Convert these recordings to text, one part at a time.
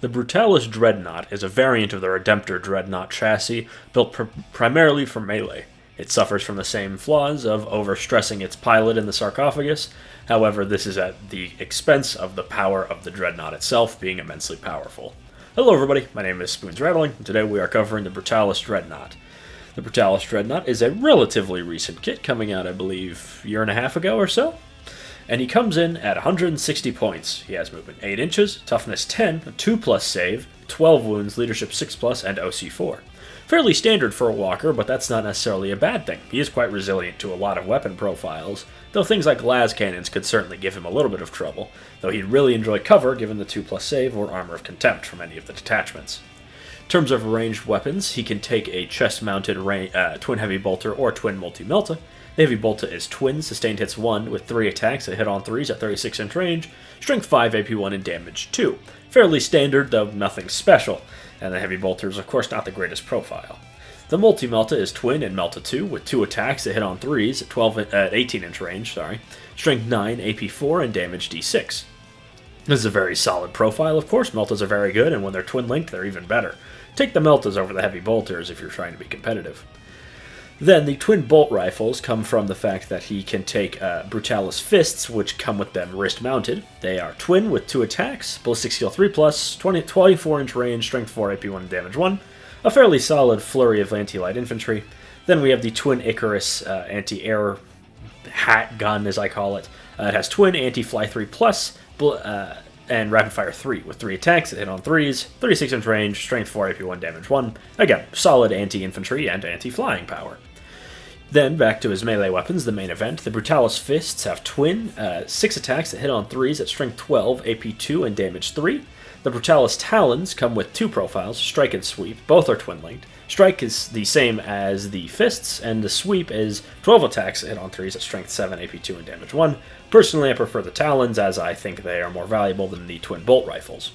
The Brutalis Dreadnought is a variant of the Redemptor Dreadnought chassis built primarily for melee. It suffers from the same flaws of overstressing its pilot in the sarcophagus, however this is at the expense of the power of the Dreadnought itself being immensely powerful. Hello everybody, my name is Spoons Rattling, and today we are covering the Brutalis Dreadnought. The Brutalis Dreadnought is a relatively recent kit, coming out I believe a year and a half ago or so. And he comes in at 160 points. He has movement 8 inches, toughness 10, a 2+ save, 12 wounds, leadership 6+, and OC 4. Fairly standard for a walker, but that's not necessarily a bad thing. He is quite resilient to a lot of weapon profiles, though things like las cannons could certainly give him a little bit of trouble, though he'd really enjoy cover given the 2+ save or armor of contempt from any of the detachments. In terms of ranged weapons, he can take a chest-mounted twin heavy bolter or twin multi-melta. The heavy bolter is twin, sustained hits 1 with 3 attacks that hit on 3s at 36-inch range, strength 5, AP 1, and damage 2. Fairly standard, though nothing special, and the heavy bolter is of course not the greatest profile. The multi-melta is twin and melta 2 with 2 attacks that hit on 3s at 18-inch range, strength 9, AP 4, and damage D6. This is a very solid profile, of course. Meltas are very good, and when they're twin-linked, they're even better. Take the meltas over the heavy bolters if you're trying to be competitive. Then the twin bolt rifles come from the fact that he can take Brutalis fists, which come with them wrist-mounted. They are twin with 2 attacks, ballistic skill 3+, 24-inch range, strength 4, AP 1, and damage 1. A fairly solid flurry of anti-light infantry. Then we have the twin Icarus anti-air hat gun, as I call it. It has twin anti-fly 3+, and rapid fire 3 with 3 attacks that hit on 3s, 36-inch range, strength 4, AP 1, damage 1. Again, solid anti-infantry and anti-flying power. Then, back to his melee weapons, the main event. The Brutalis Fists have twin, 6 attacks that hit on 3s at strength 12, AP 2, and damage 3. The Brutalis Talons come with 2 profiles, Strike and Sweep. Both are twin-linked. Strike is the same as the Fists, and the Sweep is 12 attacks that hit on 3s at strength 7, AP 2, and damage 1. Personally, I prefer the Talons, as I think they are more valuable than the twin bolt rifles.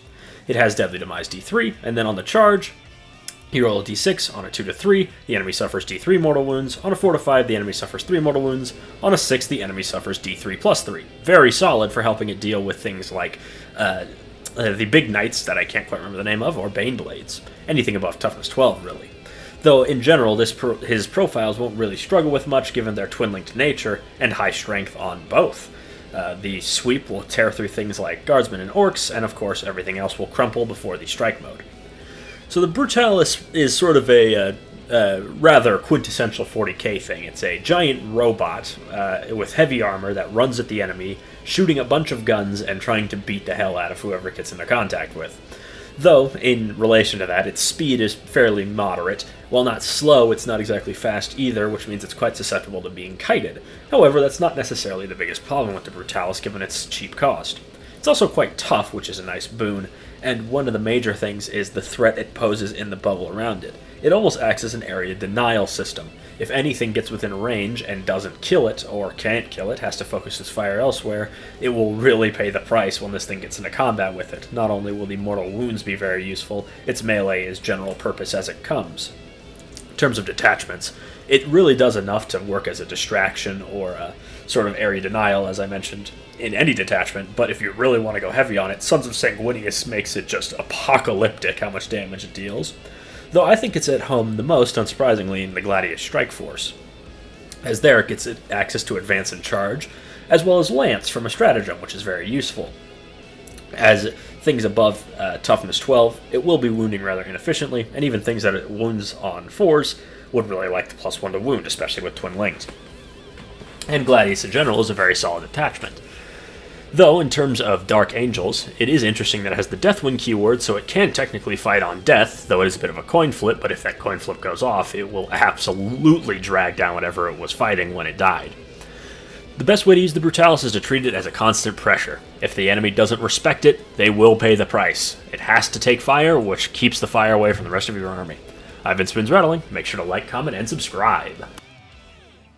It has Deadly Demise D3, and then on the charge, you roll a d6. On a 2 to 3, the enemy suffers d3 mortal wounds. On a 4 to 5, the enemy suffers 3 mortal wounds. On a 6, the enemy suffers d3 plus 3. Very solid for helping it deal with things like the big knights that I can't quite remember the name of, or Bane Blades. Anything above toughness 12, really. Though, in general, his profiles won't really struggle with much given their twin-linked nature and high strength on both. The sweep will tear through things like guardsmen and orcs, and of course everything else will crumple before the strike mode. So the Brutalis is sort of a rather quintessential 40k thing. It's a giant robot with heavy armor that runs at the enemy, shooting a bunch of guns and trying to beat the hell out of whoever it gets into contact with. Though, in relation to that, its speed is fairly moderate. While not slow, it's not exactly fast either, which means it's quite susceptible to being kited. However, that's not necessarily the biggest problem with the Brutalis given its cheap cost. It's also quite tough, which is a nice boon, and one of the major things is the threat it poses in the bubble around it. It almost acts as an area denial system. If anything gets within range and doesn't kill it, or can't kill it, has to focus its fire elsewhere, it will really pay the price when this thing gets into combat with it. Not only will the mortal wounds be very useful, its melee is general purpose as it comes. In terms of detachments, it really does enough to work as a distraction or a sort of area denial, as I mentioned, in any detachment, but if you really want to go heavy on it, Sons of Sanguinius makes it just apocalyptic how much damage it deals. Though I think it's at home the most, unsurprisingly, in the Gladius Strike Force, as there it gets access to Advance and Charge, as well as Lance from a stratagem, which is very useful. As things above toughness 12, it will be wounding rather inefficiently, and even things that it wounds on 4s would really like the +1 to wound, especially with twin linked. And Gladius in general is a very solid attachment. Though, in terms of Dark Angels, it is interesting that it has the Deathwind keyword, so it can technically fight on death, though it is a bit of a coin flip, but if that coin flip goes off, it will absolutely drag down whatever it was fighting when it died. The best way to use the Brutalis is to treat it as a constant pressure. If the enemy doesn't respect it, they will pay the price. It has to take fire, which keeps the fire away from the rest of your army. I've been Spoons Rattling. Make sure to like, comment, and subscribe.